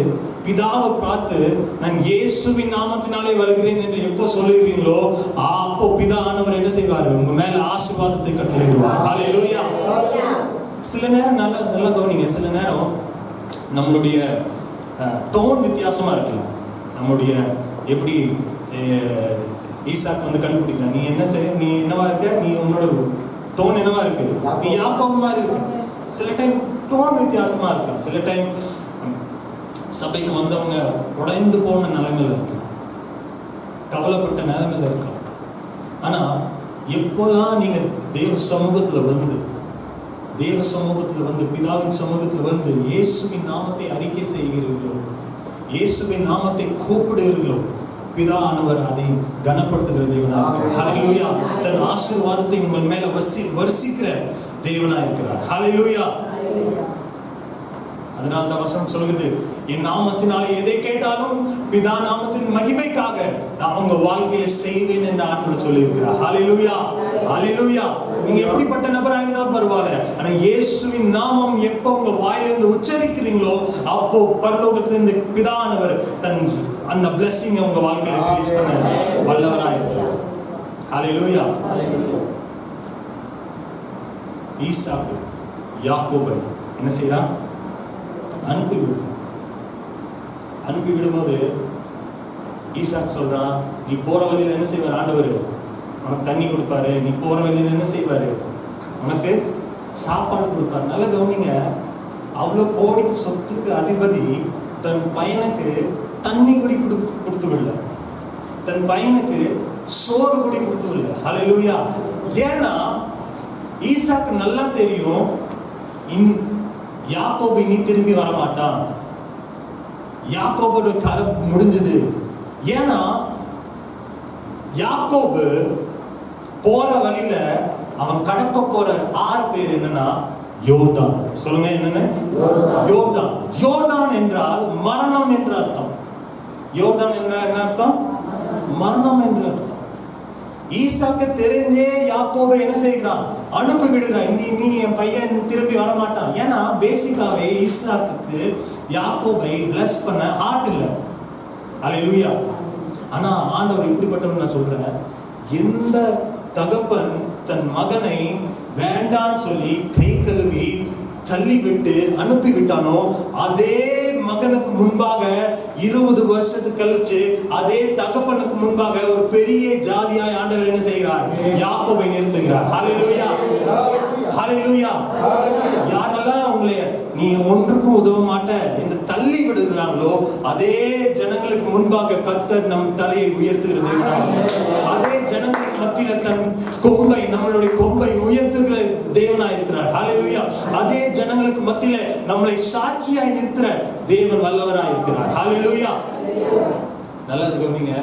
பிதாவை பார்த்து நான் இயேசுவின் நாமத்தினாலே வருகிறேன் என்று எப்போ சொல்லுகிறீங்களோ, அப்போ பிதானவர் என்ன செய்வாரு? உங்க மேல ஆசீர்வாதத்தை கட்டளையிடுவார். ஹல்லேலூயா. சில நேரம் நல்லா கவனிங்க. சில நேரம் நம்மளுடைய டோன் வித்தியாசமா இருக்கலாம். நம்மளுடைய எப்படி ஈசாக்கு வந்து கண்டுபிடிக்கலாம், நீ என்ன செய்ய, நீ என்னவா இருக்க, நீ உன்னோட டோன் என்னவா இருக்கு, நீ யாக்கோபு மாதிரி இருக்கு. சில டைம் டோன் வித்தியாசமா இருக்கலாம். சில டைம் சபைக்கு வந்தவங்க உடைந்து போன நிலைமையில இருக்கலாம், கவலைப்பட்ட நிலைமையில இருக்கலாம். ஆனா எப்போதான் நீங்க தேவ சமூகத்துல வந்து பிதாவின் சமூகத்துல வந்து இயேசுவின் நாமத்தை அறிக்கை செய்கிறீர்களோ, இயேசுவின் நாமத்தை கூப்பிடுகிறீர்களோ, பிதானவர் அதை கனப்படுத்துகிற தேவனா இருக்கிறார். ஹல்லேலூயா. தன் ஆசீர்வாதத்தை உங்கள் மேல வர்ஷிக்கிற தேவனா இருக்கிறார். ஹல்லேலூயா. அதனால தான் வசனம் சொல்கிறது, என் நாமத்தினாலே எதை கேட்டாலும் பிதா நாமத்தின் மகிமைக்காக நான் உங்க வாழ்க்கையில செய்வேன் என்று ஆண்டவர் சொல்லியிருக்கிறார். ஹல்லேலூயா. ஹல்லேலூயா. நீங்க எப்படிப்பட்ட நபரா இருந்தாலும் பரவாயில்ல, ஆனா இயேசுவின் நாமம் எப்போ உங்க வாயிலிருந்து உச்சரிக்கிறீங்களோ, அப்போ பரலோகத்திலிருந்து பிதானவர் தன் அந்த blessing உங்க வாழ்க்கையில ரிலீஸ் பண்ண வல்லவராய் இருக்கிறார். ஹல்லேலூயா. ஈசாக்கு யாக்கோபை என்ன செய்யறான்? அனுப்பி விடும்போது ஈசாக்கு சொல்றான், நீ போற வழியில என்ன செய்வார் ஆண்டவர்? உனக்கு தண்ணி கொடுப்பாரு. நீ போற வழியில என்ன செய்வாரு? உனக்கு சாப்பாடு கொடுப்பாரு. நல்லா கவனிங்க. அவ்வளவு கோடி சொத்துக்கு அதிபதி தன் பையனுக்கு தண்ணி குடி கொடுத்து விடல, தன் பையனுக்கு சோறு குடி கொடுத்து விடல. ஹல்லேலூயா. ஏன்னா ஈசாக்கு நல்லா தெரியும் யாக்கோபு இனி திரும்பி வரமாட்டான், யாக்கோபோட கரை முடிஞ்சது. ஏன்னா யாக்கோபு போற வழியில அவன் கடக்க போற 6 பேர் என்னன்னா யோர்தான். சொல்லுங்க என்னன்னு? யோர்தான். யோர்தான் என்றால் மரணம் என்ற அர்த்தம். யோர்தான் என்றால் என்ன அர்த்தம்? மரணம் என்ற அர்த்தம். ஈசாக்கு தெரிஞ்சே யாக்கோபை என்ன செய்கிறான்? அனுப்பி விடுகிறான். நீ என் பையன் திரும்பி வர மாட்டான். ஏன்னா பேசிக்காவே ஈசாக்குக்கு யாக்கோபை பிளஸ் பண்ண ஹார்ட் இல்லை. அல்லேலூயா. ஆனா ஆண்டவர் இப்படிப்பட்டவன் நான் சொல்றேன், எந்த தகப்பன் தன் மகனை வேண்டான்னு சொல்லி கை கழுவி தள்ளி விட்டு அனுப்பி விட்டானோ, அதே மகனுக்கு முன்பாக 20 வருஷத்துக்கு கழிச்சு அதே தகப்பனுக்கு முன்பாக ஒரு பெரிய ஜாதியாய் ஆண்டவர் என்ன செய்கிறார்? யாக்கோபை நிறுத்துகிறார். ஹல்லேலூயா, ஹல்லேலூயா. யாரெல்லாம் உங்களை நீ ஒன்றுக்கும் உதவ மாட்ட என்று தள்ளி விடுகிறாங்களோ, அதே ஜனங்களுக்கு முன்பாக கர்த்தர் நம் தலையை உயர்த்துகிறது. அதே ஜனங்களுக்கு மத்தியில தன் கொம்பை, நம்மளுடைய கொம்பை உயர்த்துகிற தேவனாய் இருக்கிறார். ஹல்லேலூயா. அதே ஜனங்களுக்கு மத்தியில நம்மளை சாட்சியாய் நிறுத்துற தேவன் வல்லவராய் இருக்கிறார். ஹல்லேலூயா. நல்லது கவனிங்க.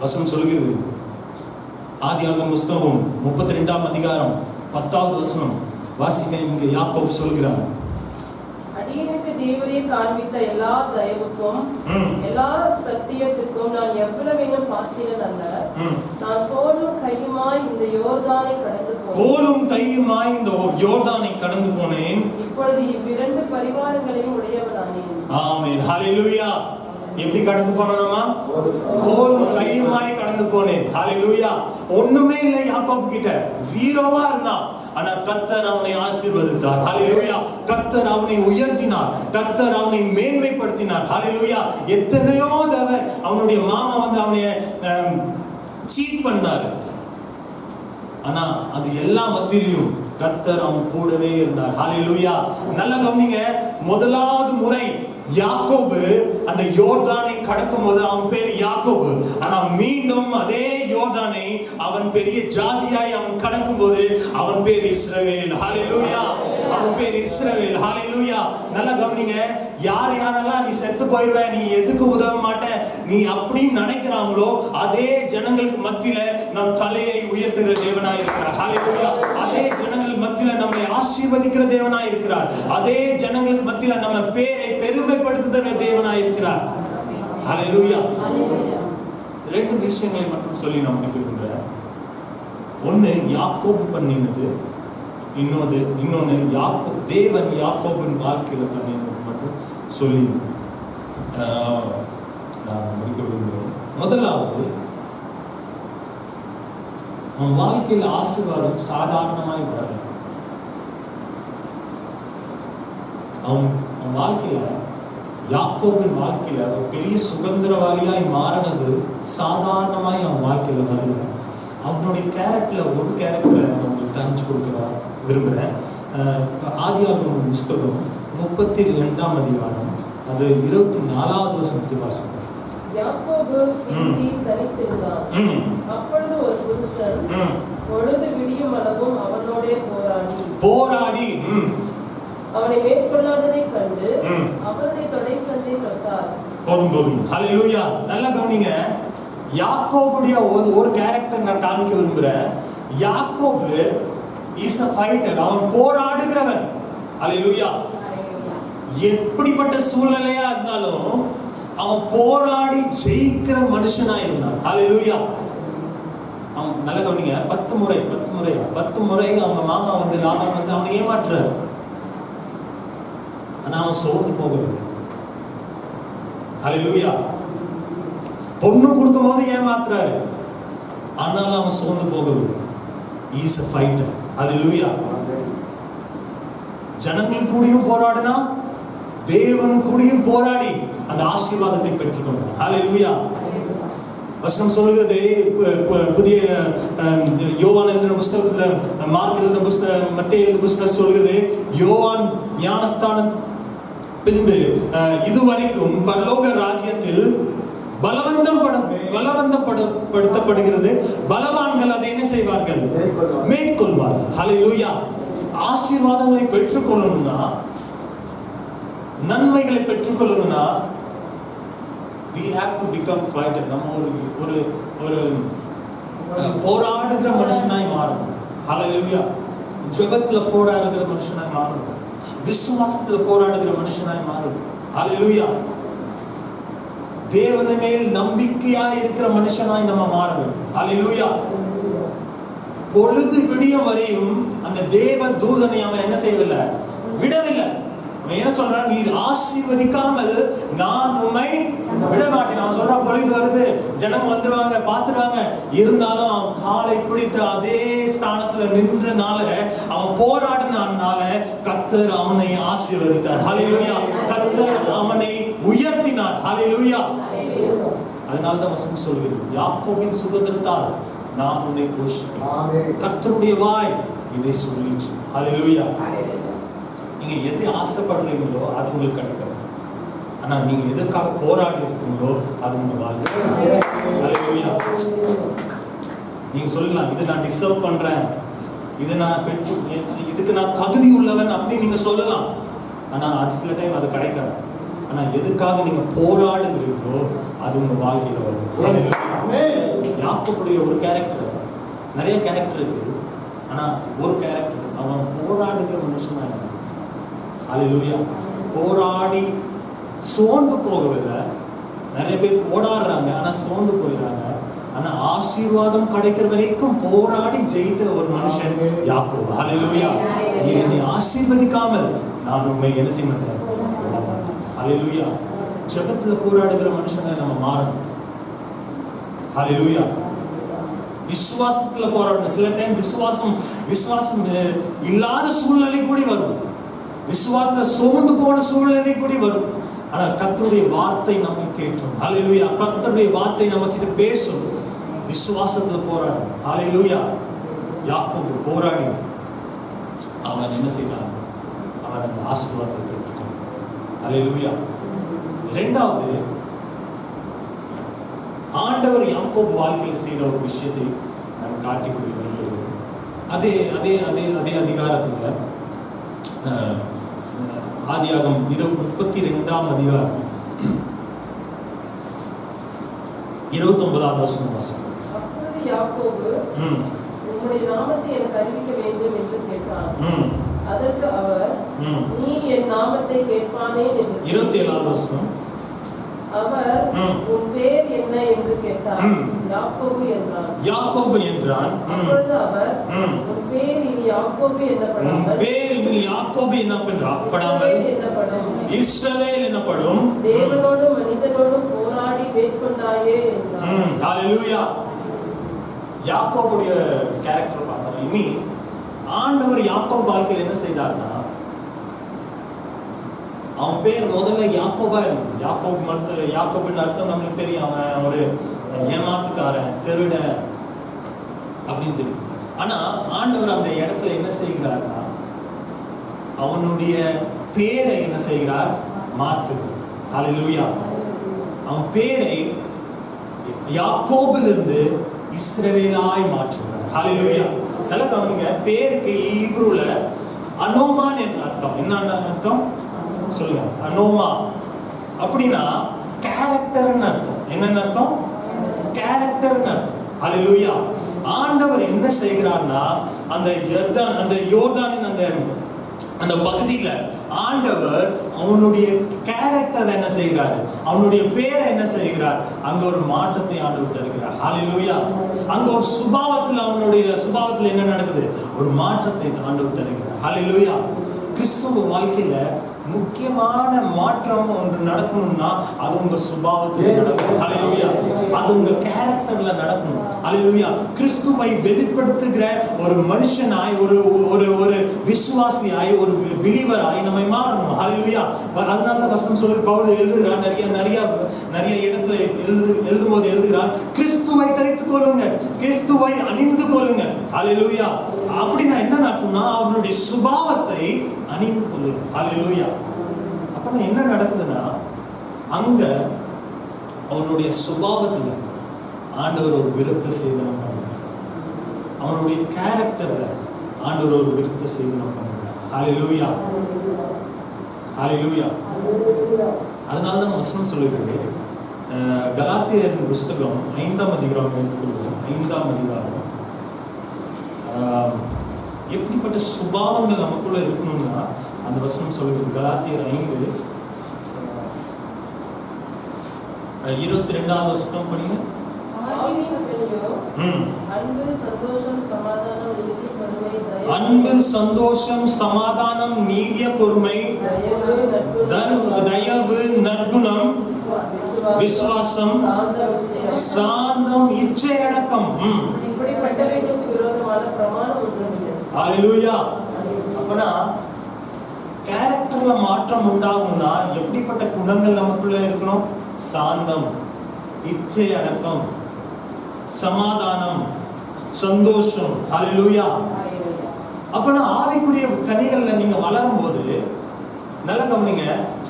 வசனம் சொல்கிறது, ஆதியாகமம் புத்தகம் 32ஆம் அதிகாரம் 10வது வசனம் வாசிக்க. இங்க யாக்கோபு சொல்கிறார், அடியேனுக்கு தேவரே காண்பித்த எல்லா தயவுக்கும் எல்லா சத்தியத்துக்கும் நான் எவ்வளவேனும் பாத்திரன் அல்ல. நான் கோலும் கையுமாய் இந்த யோர்தானை கடந்து போனேன். கோலும் கையுமாய் இந்த யோர்தானை கடந்து போனேன். இப்பொழுது இவ்விரண்டு பரிவாரங்களையும் உடையவனானேன். ஆமென். ஹல்லேலூயா. எப்படி கடந்து போனாமா? கோலும் கையுமாய் கடந்து போனேன். ஹல்லேலூயா. ஒண்ணுமே இல்லை யாக்கோபு கிட்ட, ஜீரோவா இருந்தான். ஆனா கர்த்தர் அவனை ஆசீர்வதித்தார். ஹல்லேலூயா. கர்த்தர் அவனை உயர்த்தினார், கர்த்தர் அவனை மேன்மைப்படுத்தினார். ஹல்லேலூயா. எத்தனையோ தடவை அவனுடைய மாமா வந்து அவனை சீட் பண்ணாரு. ஆனா அது எல்லா மத்தியிலும் கர்த்தர் அவன் கூடவே இருந்தார். ஹல்லேலூயா. நல்ல கவனிங்க. முதலாவது முறை யாக்கோபு அந்த யோர்தானை கடக்கும் போது அவன் பேர் யாக்கோபு. ஆனா மீண்டும் அதே யோர்தானை அவன் பெரிய ஜாதியாய் அவன் கடக்கும் போது அவன் பேர் இஸ்ரவேல். ஹல்லேலூயா. அவன் பேர் இஸ்ரவேல். ஹல்லேலூயா. நல்லா கவனிங்க. யாரெல்லாம் நீ செத்து போயிடுவ, நீ எதுக்கு உதவ மாட்ட, நீ அப்படின்னு நினைக்கிறாங்களோ, அதே ஜனங்களுக்கு மத்தியில நம் தலையை உயர்த்துகிற தேவனாய் இருக்கிறார். ஹல்லேலூயா. அதே ஜனங்கள் மத்தியில நம்மை ஆசீர்வதிக்கிற தேவனாய் இருக்கிறார். அதே ஜனங்களுக்கு மத்தியில நம்ம பேரை பெருமைப்படுத்துகிற தேவனாய் இருக்கிறார். ஹல்லேலூயா. 2 விஷயங்களை மட்டும் சொல்லி நான் முடிக்கிறேன். ஒன்னு யாக்கோபு பண்ணினது, இன்னொன்னு தேவன் யாக்கோபின் வாழ்க்கையில பண்ணினது மட்டும் சொல்லி நான் முடிக்க விரும்புகிறேன். முதலாவது, அவன் வாழ்க்கையில் ஆசீர்வாதம் சாதாரணமாய் வரல. அவன் வாழ்க்கையில, யாக்கோபின் வாழ்க்கையில ஒரு பெரிய சுதந்திரவாளியாய் மாறினது சாதாரணமாய் அவன் வாழ்க்கையில வரல. அவனுடைய கேரக்டர்ல ஒரு கேரக்டரை உங்களுக்கு தெரிஞ்சு கொடுக்க விரும்புகிறேன். ஆதியாகமம் புத்தகம் 32ஆம் அதிகாரம் அது 24வது வசனத்தை வாசிப்போம். யாக்கோபு பிந்தி தனித்திருந்தான். அப்பொழுது ஒரு புருஷன் பொழுது விடியும் அளவும் அவனோடே போராடி அவனை மேற்கொள்ளாததை கண்டு அவனுடைய தொடை சந்தை தொட்டார். போதும். ஹல்லேலூயா. நல்லா கவனிங்க. யாக்கோபுடைய ஒரு கேரக்டர் நான் காமிக்க விரும்புறேன். யாக்கோபு இஸ் a fighter. அவன் போராடுகிறவன். ஹல்லேலூயா. எப்படிப்பட்ட சூழ்நிலையா இருந்தாலும் அவன் போராடி ஜெயிக்கிற மனுஷனா இருந்தான். ஹல்லேலூயா. அவன் நல்லா கவனிங்க. 10 முறை அவங்க மாமா வந்து லாபான் வந்து அவனை ஏமாற்றுறாரு. ஆனா அவன் சோர்ந்து போகவில்லை. ஹல்லேலூயா. பொண்ணு கொடுக்கும் போது ஏமாத்துறாரு, ஆனாலும் அவன் சோர்ந்து போகவில்லை. He is a fighter. ஹல்லேலூயா. ஜனங்கள் கூடயும் போராடினா, தேவன் கூடயும் போராடி அந்த ஆசீர்வாதத்தை பெற்றுக்கொண்டார். ஹல்லேலூயா. வசனம் சொல்கிறது, புதிய யோவான் எழுதின புத்தகத்துல, மார்க் எழுதின புத்தகம், மத்தேயு எழுதின புத்தகம் சொல்கிறது, யோவான் ஞானஸ்தானம் பின்பு இதுவரைக்கும் பரலோக ராஜ்யத்தில் பலவந்தப்படுத்தப்படுகிறது. பலவான்கள் அதை என்ன செய்வார்கள்? மேற்கொள்வார்கள். ஹல்லேலூயா. ஆசீர்வாதங்களை பெற்றுக்கொள்ளணும்னா, நன்மைகளை பெற்றுக்கொள்ளணும்னா we have to become fighter. நம்ம ஒரு ஒரு போராடுகிற மனுஷனாய் மாறணும். ஹல்லேலூயா. ஜெபத்துல போராடுகிற மனுஷனாய் மாறணும். விசுவாசத்துல போராடுகிற மனுஷனாய் மாறணும். ஹல்லேலூயா. தேவன் மேல் நம்பிக்கையாய் இருக்கிற மனுஷனாய் நம்ம மாறணும். ஹல்லேலூயா. பொழுது விடியும் வரையும் அந்த தேவ தூதனை அவன் என்ன செய்யவில்லை? விடவில்லை. அவன் என்ன சொல்றான்? நீ ஆசீர்வதிக்காமல் நான் உம்மை விட மாட்டேன். அவன் சொல்றான், பொழுது வருது, ஜனம் வந்துருவாங்க, பாத்துருவாங்க. இருந்தாலும் அவன் காலை பிடித்து அதே ஸ்தானத்துல நின்றனால, அவன் போராடினால கர்த்தர் அவனை ஆசீர்வதித்தார். ஹல்லேலூயா. கர்த்தர் அவனை உயர்த்தினார். ஹல்லேலூயா. அதனால்தான் வசனம் சொல்கிறது, யாக்கோபின் சுதந்திரத்தால் நான் உன்னை போஷிப்பேன். கர்த்தருடைய வாய் இதை சொல்லிச்சு. ஹல்லேலூயா. நீங்க எது ஆசைப்படுறீங்களோ அது உங்களுக்கு கிடைக்காது. ஆனா நீங்க எதற்காக போராடி இருக்கீங்களோ அது உங்க வாழ்க்கை. ஹல்லேலூயா. நீங்க சொல்லலாம், இது நான் டிசர்வ் பண்றேன், இது நான் பெற்று, இதுக்கு நான் தகுதி உள்ளவன் அப்படி நீங்க சொல்லலாம். ஆனா அது சில டைம் அது கிடைக்காது. ஆனா எதுக்காக நீங்க போராடுகிறீங்களோ அது உங்க வாழ்க்கையில வரும். யாக்கோபுடைய ஒரு கேரக்டர், நிறைய கேரக்டர் இருக்கு, ஆனா ஒரு கேரக்டர், அவன் போராடுகிற மனுஷனா இருந்தான். ஹல்லேலூயா. போராடி சோர்ந்து போகவில்லை. நிறைய பேர் போராடுறாங்க ஆனா சோர்ந்து போயிடுறாங்க. ஆனா ஆசீர்வாதம் கிடைக்கிற வரைக்கும் போராடி ஜெயித்த ஒரு மனுஷன் யாக்கோபு. ஹல்லேலூயா. நீ என்னை ஆசீர்வதிக்காமல் நான் உண்மை என்ன செய்ய மாட்டேன். ஹல்லேலூயா. ஜெபத்துல போராடுகிற மனுஷனை நம்ம மாறணும். ஹல்லேலூயா. விசுவாசத்துல போராடணும். சில டைம் விசுவாசம் இல்லாத சூழ்நிலை கூட வரும். விசுவாசத்துல சோர்ந்து போன சூழ்நிலை கூட வரும். ஆனா கர்த்தருடைய வார்த்தை நம்மை தேற்றும். ஹல்லேலூயா. கர்த்தருடைய வார்த்தை நம்ம கிட்ட பேசும். விசுவாசத்துல போராடும். ஹல்லேலூயா. யாக்கோபு போராடி அவன் என்ன செய்தான்? அவன் அந்த ஆசீர்வாதத்தை பெற்றுக்கொண்டான். ஹல்லேலூயா. இரண்டாவது, ஆண்டவர் யாக்கோபு வாழ்க்கையில் செய்த ஒரு விஷயத்தை நான் காட்டி கொடுக்கிறேன். அதே அதே அதே அதே அதிகாரத்துல ஆதியாகமம் 32ஆம் அதிகாரம் 29வது வசனம். அப்பொழுது யாக்கோபு, உம்முடைய நாமத்தை எனக்கு அறிவிக்க வேண்டும் என்று கேட்டான். அதற்கு அவர், நீ என் நாமத்தை கேட்பானேன் என்று. 27வது வசனம். அவர், உன் பேர் என்ன என்று கேட்டார். யாக்கோபு என்றான். யாக்கோபு என்றான். அப்பொழுது அவர், உன் பேர் இனி யாக்கோபு என்னப்படாமல் இஸ்ரவேல் என்னப்படும். தேவனோடும் மனிதனோடும் போராடி மேற்கொண்டாயே என்றார். ஹல்லேலூயா. யாக்கோபுடைய கேரக்டர் பார்த்தோம். இனி ஆண்டவர் யாக்கோபு வாழ்க்கையில் என்ன செய்தார்னா, அவன் பேர் முதல்ல யாக்கோபா. யாக்கோபின் அர்த்தம் நம்மளுக்கு தெரியும், அவன் ஒரு ஏமாத்துக்காரன், திருடன் அப்படின்னு தெரியும். ஆனா ஆண்டவர் அந்த இடத்துல என்ன செய்கிறார்னா, அவனுடைய பேரை என்ன செய்கிறார்? மாற்றுகிறார். ஹல்லேலூயா. அவன் பேரை யாக்கோபிலிருந்து இஸ்ரவேலாய் மாற்றுகிறார். ஹல்லேலூயா. நல்லா கவனிங்க. பேருக்கு ஹீப்ரூல அனோமான் என்ற அர்த்தம். என்ன அர்த்தம் சொல்லுங்க? அனோமா அப்படின்னா கேரக்டர்னு அர்த்தம். என்னன்னு அர்த்தம்? கேரக்டர்னு அர்த்தம். ஹல்லேலூயா. ஆண்டவர் என்ன செய்கிறார்னா, அந்த யோர்தானின் அந்த பகுதியில ஆண்டவர் அவனுடைய கேரக்டர் என்ன செய்கிறார்? அவனுடைய பேரை என்ன செய்கிறார்? அங்க ஒரு மாற்றத்தை ஆண்டவர் தருகிறார். ஹல்லேலூயா. அங்க ஒரு அவனுடைய சுபாவத்துல என்ன நடக்குது? ஒரு மாற்றத்தை ஆண்டவர் தருகிறார். ஹல்லேலூயா. கிறிஸ்துவ வாழ்க்கையில முக்கியமான மாற்றம் ஒன்று நடக்கணும்னா அது உங்க சுபாவத்தில் நடக்கும். ஹல்லேலூயா. அது உங்க கேரக்டர்ல நடக்கணும். ஹல்லேலூயா. கிறிஸ்துவை வெளிப்படுத்துகிற ஒரு மனுஷனாய், ஒரு விசுவாசியாய், ஒரு பிலீவராய் நம்ம மாறணும். ஹல்லேலூயா. அதனால வசனம் சொல்லி பவுல் எழுதுகிறார், நிறைய இடத்துல எழுதும்போது எழுதுகிறார், கிறிஸ்துவை தரித்துக் கொள்ளுங்க, கிறிஸ்துவை அணிந்து கொள்ளுங்க. ஹல்லேலூயா. அப்படின்னா என்ன அர்த்தம்னா, அவனுடைய சுபாவத்தை அணிந்து கொள்ளுங்க. ஹல்லேலூயா. அப்ப என்ன நடக்குதுன்னா, அங்க அவனுடைய சுபாவத்துல ஆண்டவர் ஒரு விருத்த சேதனம் பண்ணுகிறார். அவனுடைய கேரக்டர்ல ஆண்டவர் ஒரு விருத்த சேதனம் பண்ணுகிறார். ஹல்லேலூயா, ஹல்லேலூயா. அதனாலதான் வசனம் சொல்லுகிறது, கலாத்தியர் புஸ்தகம் 5ஆம் அதிகாரம் எடுத்துக்கொள்வோம். 5ஆம் அதிகாரம் எப்படிப்பட்ட சுபாவங்கள் நமக்குள்ள இருக்கணும்னா அந்த வசனம் சொல்லுகிறது. கலாத்தியர் 5:22 வசனம் படிங்க. அன்பு, சந்தோஷம், சமாதானம், நீடிய பொறுமை, தயவு, நற்குணம், விசுவாசம், சாந்தம், இச்சை அடக்கம். இப்படிப்பட்டவைகளுக்கு விரோதமான பிரமாணம் ஒன்றுமில்லை. ஹல்லேலூயா. அப்பனா கேரக்டர்ல மாற்றம் உண்டாகும்னா எப்படிப்பட்ட குணங்கள் நமக்குள்ள இருக்கணும்? சாந்தம், இச்சை அடக்கம், சமாதானம், சந்தோஷம். ஹல்லேலூயா. அப்பனா ஆவிக்குரிய கனிகள்ல நீங்க வளரும் போது நல்ல கவனிங்க,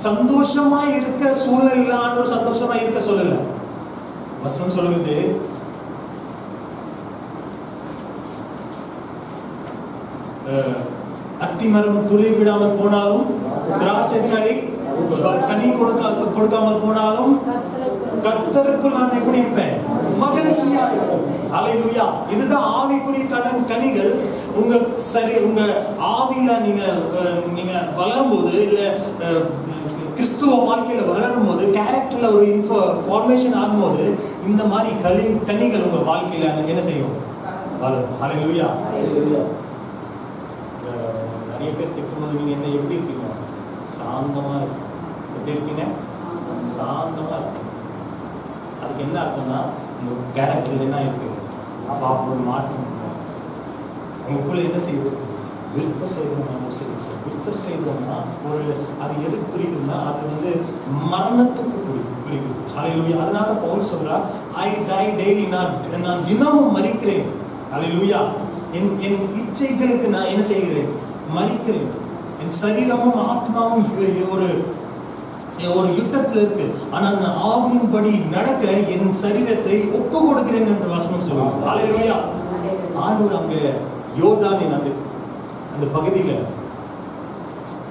சந்தோஷமா இருக்க சூழ்நிலை ஆண்டவர் சந்தோஷமா இருக்க சொல்லல. வசனம் சொல்லுது, அத்திமரம் துளிர் விடாமல் போனாலும், திராட்சை செடி கனி கொடுக்காமல் போனாலும் கர்த்தருக்குள் நான் எப்படி இருப்பேன்? மகிழ்ச்சியா இருப்பேன். ஹல்லேலூயா. இதுதான் ஆவிக்குரிய கனிகள். உங்க ஆவியில நீங்க வளரும் போது, இல்ல கிறிஸ்துவ வாழ்க்கையில வளரும் போது, கேரக்டர்ல ஒரு ஃபார்மேஷன் ஆகும்போது இந்த மாதிரி கனிகள் உங்க வாழ்க்கையில என்ன செய்யும்? வளரும். ஹல்லேலூயா. நிறைய பேர் திட்டும்போது நீங்க என்ன எப்படி இருப்பீங்க? சாந்தமா இருக்கும். எப்படி இருப்பீங்க? சாந்தமா இருக்கும். அதுக்கு என்ன அர்த்தம்னா, உங்க கேரக்டர்ல என்ன இருக்கு? ஒரு மாற்றம். உங்களுக்குள்ள என்ன செய்யுது? விருத்த சேதனம் செய்யுது. விருத்த சேதனம்னா அது எதுக்கு குறிக்குதுன்னா, அது மரணத்துக்கு குறிக்குது. ஹல்லேலூயா. அதனால பவுல் சொல்றா, ஐ டை டெய்லி, நான் தினமும் மரிக்கிறேன். ஹல்லேலூயா. என் இச்சைகளுக்கு நான் என்ன செய்கிறேன்? மரிக்கிறேன். என் சரீரமும் ஆத்மாவும் ஒரு யுத்தத்தில் இருக்கு. ஆனால் நான் ஆவியின்படி நடக்க என் சரீரத்தை ஒப்பு கொடுக்கிறேன் என்று வசனம் சொல்லுவாங்க. ஹல்லேலூயா. ஆண்டவர் அங்க யோர்தானின் அந்த பகுதியில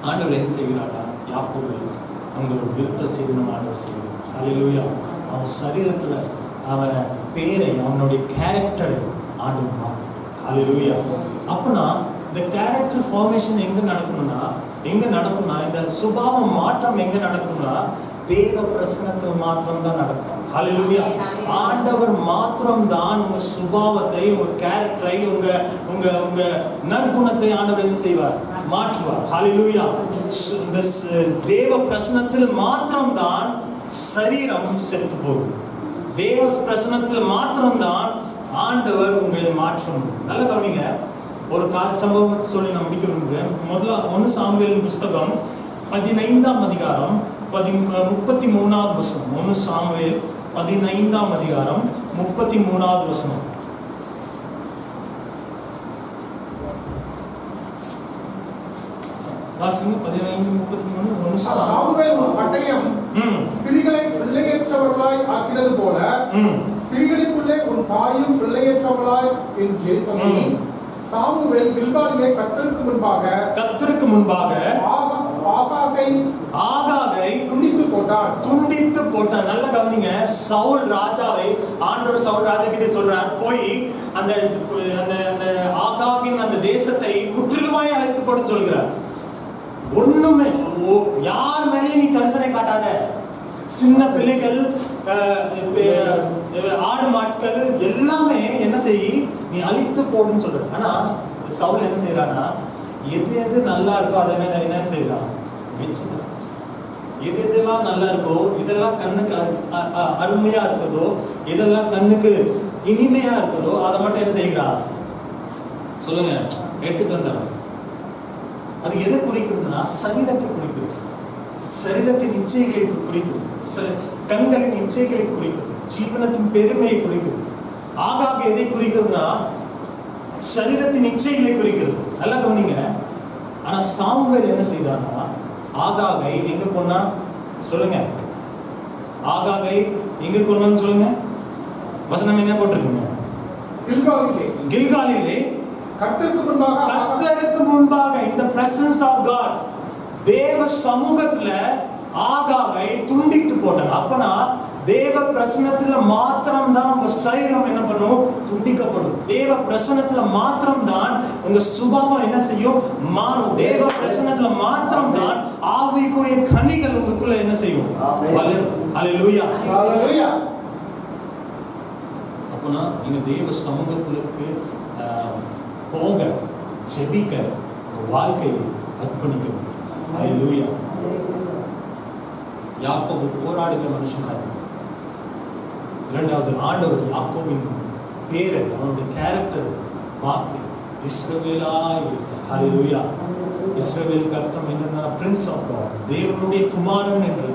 ஆண்டவர் என்ன செய்கிறாரா? யாக்கோபு அங்க ஒரு விருத்த சேதனம் ஆண்டவர் செய்கிறார். ஹல்லேலூயா. அவன் சரீரத்துல அவன் பேரை, அவனுடைய கேரக்டரை ஆண்டவர் மாற்றுகிறார். ஹல்லேலூயா. அப்பனா இந்த கேரக்டர் ஃபார்மேஷன் எங்க நடக்கணும்னா, இந்த சுபாவ மாற்றம் எங்க நடக்கும்னா, தேவ பிரசன்னத்தில் மாத்திரம் தான் நடக்கும். ஹல்லேலூயா. ஆண்டவர் மாத்திரம் தான் உங்க சுபாவத்தை, உங்க கேரக்டரை, உங்க நற்குணத்தை ஆண்டவர் என்ன செய்வார்? மாற்றுவார். ஹல்லேலூயா. இந்த தேவ பிரசன்னத்தில் மாத்திரம் தான் சரீரம் செத்து போகும். தேவ பிரசன்னத்தில் மாத்திரம் தான் ஆண்டவர் உங்களை மாற்றும். நல்ல கவனிங்க. ஒரு சம்பவத்தை சொல்லி நான் முடிக்க விரும்புகிறேன். முதல்ல 1 சாமுவேல் புஸ்தகம் 15ஆம் அதிகாரம் 33வது வசனம். 1 சாமுவேல் 15ஆம் அதிகாரம் 33வது வசனம். வாசிங்க. 15:33. சாமுவேல் பட்டயம் ஸ்திரீகளை பிள்ளையற்றவர்களாய் ஆக்கினது போல ஸ்திரீகளுக்குள்ளே உன் தாயும் பிள்ளையற்றவளாய் என்று சொல்லி சாமுவேல் கில்காலிலே கர்த்தருக்கு முன்பாக ஆகாகை துண்டித்து போட்டான். நல்ல கவனிங்க. சவுல் ராஜாவை ஆண்டவர் சவுல் ராஜா கிட்ட சொல்றார், போய் அந்த ஆகாகின் அந்த தேசத்தை முற்றிலுமாய் அழைத்து போட சொல்கிறார். ஒண்ணுமே யார் மேலேயும் நீ கரிசனை காட்டாத. சின்ன பிள்ளைகள், ஆடு மாட்கள் எல்லாமே என்ன செய்ய நீ அழித்து போடுன்னு சொல்ற. ஆனா சவுல் என்ன செய்யறானா, எது நல்லா இருக்கோ அதை என்ன செய்யறான்? எதெல்லாம் நல்லா இருக்கோ, இதெல்லாம் கண்ணுக்கு அருமையா இருக்குதோ, இதெல்லாம் கண்ணுக்கு இனிமையா இருக்குதோ அதை மட்டும் என்ன செய்கிறான்? சொல்லுங்க, எடுத்துட்டு வந்தான். அது எதை குறிக்கிறதுனா, சரீரத்தை குறிக்கிறது. சரீரத்தின் இச்சைகளை குறிக்கிறது. கண்களின் இச்சைகளை குறிக்கிறது. ஜீவனத்தின் பெருமையை குறிக்கிறது. ஆகாக எதை குறிக்கிறதுனா, சரீரத்தின் இச்சைகளை குறிக்கிறது. நல்லா கவனிங்க. ஆனா சாமுவேல் என்ன செய்தார்னா, ஆகாகை எங்க கொன்னா சொல்லுங்க. ஆகாகை எங்க கொன்னான்னு சொல்லுங்க. வசனம் என்ன போட்டிருக்குங்க? கில்காலிலே கர்த்தருக்கு முன்பாக in the presence of God தேவ சமூகத்துல ஆகாகை துண்டிட்டு போட்டாங்க. அப்பனா தேவ பிரசன்னத்துல மாத்திரம் தான் உங்க சரீரம் என்ன பண்ணும்? துண்டிக்கப்படும். தேவ பிரசன்னத்துல மாத்திரம் தான் உங்க சுபாவம் என்ன செய்யும்? மாறும். தேவ பிரசன்னத்துல மாத்திரம் தான் ஆவிக்குரிய கனிகள் உங்களுக்குள்ள என்ன செய்யும்? வளரும். ஹல்லேலூயா. ஹல்லேலூயா. அப்பனா நீங்க தேவ சமூகத்துக்கு போக ஜெபிக்க வாழ்க்கையை அர்ப்பணிக்கணும். ஹல்லேலூயா. யாக்கோபு போராடுகிற மனுஷனாக, இரண்டாவது ஆண்டவர் யாக்கோபின் பேரை அவனுடைய கேரக்டர் பார்த்து இஸ்ரவேலாய் வைத்தார். ஹல்லேலூயா. இஸ்ரவேலுக்கு அர்த்தம் என்னன்னா பிரின்ஸ் ஆஃப் காட், தேவனுடைய குமாரன் என்று.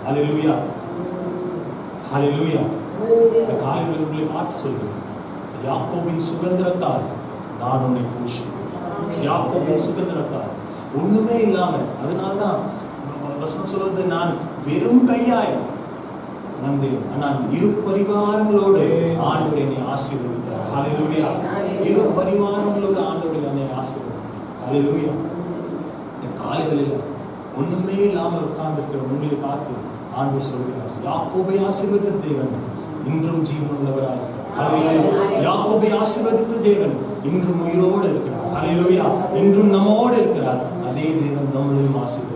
ஹல்லேலூயா. ஹல்லேலூயா. இந்த காலையில் உங்களை பார்த்து சொல்கிறேன், யாக்கோபின் சுதந்திரத்தால் நான் உன்னை போஷிப்பேன். யாக்கோபின் சுதந்திரத்தால் ஒண்ணுமே இல்லாம, அதனால்தான் வசனம் சொல்றது, நான் வெறும் கையாய் வந்தேன், ஆனால் இரு பரிவாரங்களோடு ஆண்டவர் என்னை ஆசீர்வதித்தார். ஹல்லேலூயா. இரு பரிவாரங்களோடு ஆண்டவர் என்னை ஆசீர்வதித்தார். ஹல்லேலூயா. இந்த காலைகளில் ஒண்ணுமே இல்லாமல் உட்கார்ந்திருக்கிற உங்களை பார்த்து ஆண்டவர் சொல்கிறார், யாக்கோபை ஆசீர்வதித்த தேவன் இன்றும் ஜீவன் உள்ளவராக இருக்கிறார். ஹல்லேலூயா. யாக்கோபை ஆசீர்வதித்த தேவன் இன்றும் உயிரோடு இருக்கிறார். ஹல்லேலூயா. இன்றும் நம்மோடு இருக்கிறார். அதே தேவன் நம்மளையும் ஆசீர்வதிக்கிறார்.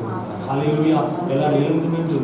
ஹல்லேலூயா. எல்லாரும் எழுந்து நின்று